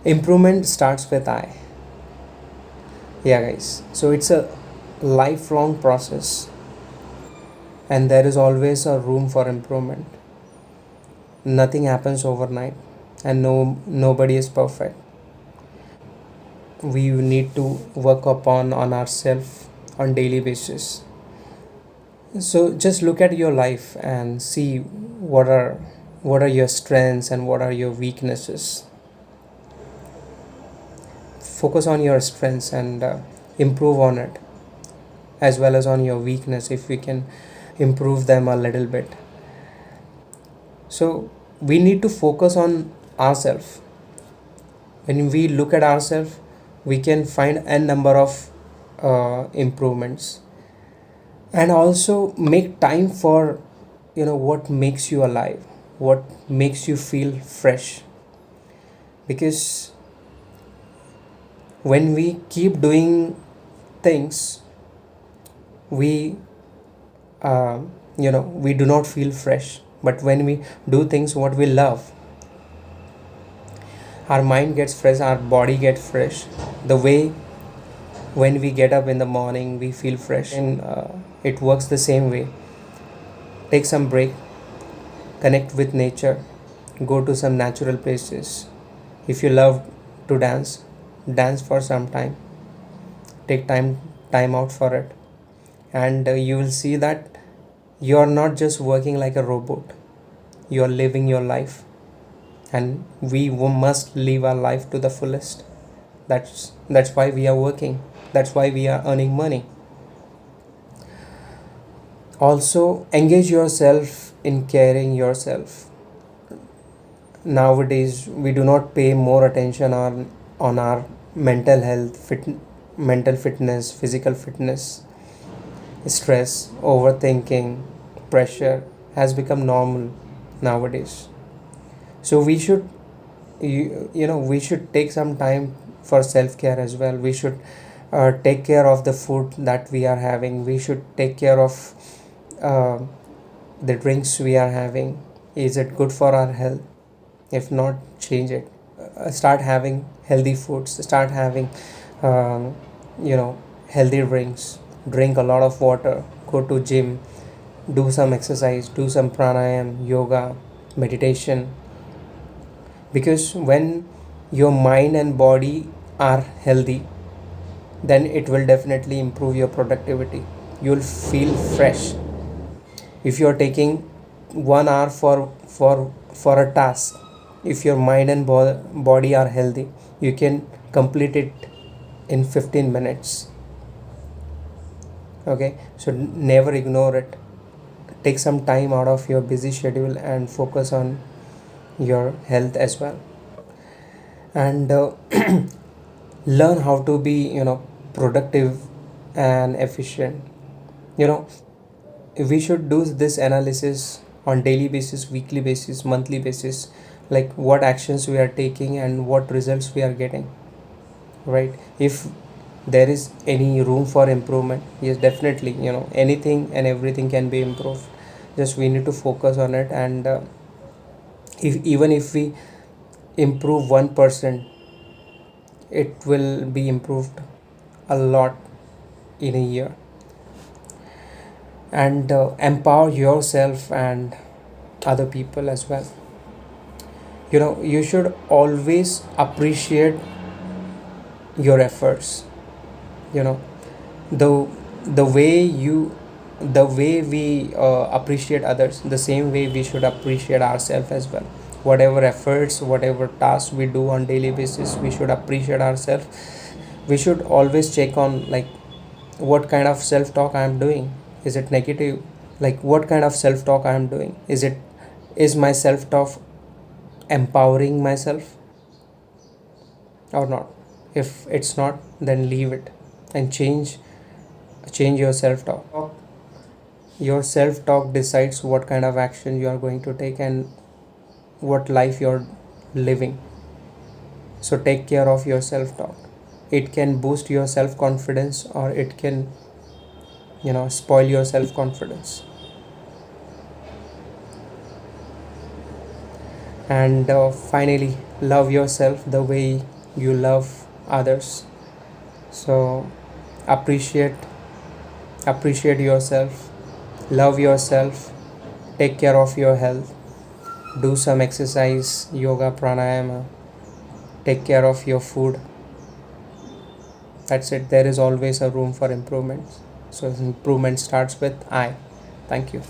Improvement starts with I. Yeah, guys. So it's a lifelong process, and there is always a room for improvement. Nothing happens overnight, and nobody is perfect. We need to work upon on ourselves on daily basis. So just look at your life and see what are your strengths and what are your weaknesses. Focus on your strengths and improve on it, as well as on your weakness if we can improve them a little bit. So we need to focus on ourselves. When we look at ourselves, we can find a number of improvements, and also make time for what makes you alive, what makes you feel fresh. Because when we keep doing things, we we do not feel fresh. But when we do things what we love, our mind gets fresh, our body gets fresh. The way when we get up in the morning we feel fresh, and it works the same way. Take some break, connect with nature, go to some natural places. If you love to dance, dance for some time. Take time out for it, and you will see that you are not just working like a robot. You are living your life, and must live our life to the fullest. That's why we are working, that's why we are earning money. Also engage yourself in caring yourself. Nowadays we do not pay more attention on our mental health, mental fitness, physical fitness. Stress, overthinking, pressure has become normal nowadays. So we should take some time for self care as well. We should take care of the food that we are having. We should take care of uh, the drinks we are having. Is it good for our health? If not, change it. Start having healthy foods, start having um, you know healthy drinks. Drink a lot of water, go to gym, do some exercise, do some pranayam, yoga, meditation. Because when your mind and body are healthy, then it will definitely improve your productivity. You'll feel fresh. If you're taking 1 hour for a task, if your mind and body are healthy, you can complete it in 15 minutes. Okay, so never ignore it. Take some time out of your busy schedule and focus on your health as well. And learn how to be productive and efficient. you know we should do this analysis on daily basis, weekly basis, monthly basis, like what actions we are taking and what results we are getting, right? If there is any room for improvement, yes, definitely, anything and everything can be improved. Just we need to focus on it, and if even if we improve 1%, it will be improved a lot in a year. And empower yourself and other people as well. You should always appreciate your efforts. you know the the way you the way we appreciate others, the same way we should appreciate ourselves as well. Whatever efforts, whatever tasks we do on daily basis, we should appreciate ourselves. We should always check on, like, what kind of self talk I am doing. Is it negative? Like, what kind of self talk I am doing? Is my self talk empowering myself or not? If it's not, then leave it and change your self talk. Your self talk decides what kind of action you are going to take and what life you're living. So take care of your self talk. It can boost your self confidence, or it can spoil your self confidence. And finally, love yourself the way you love others. So appreciate yourself, love yourself, take care of your health, do some exercise, yoga, pranayama, take care of your food. That's it. There is always a room for improvements. So improvement starts with I. Thank you.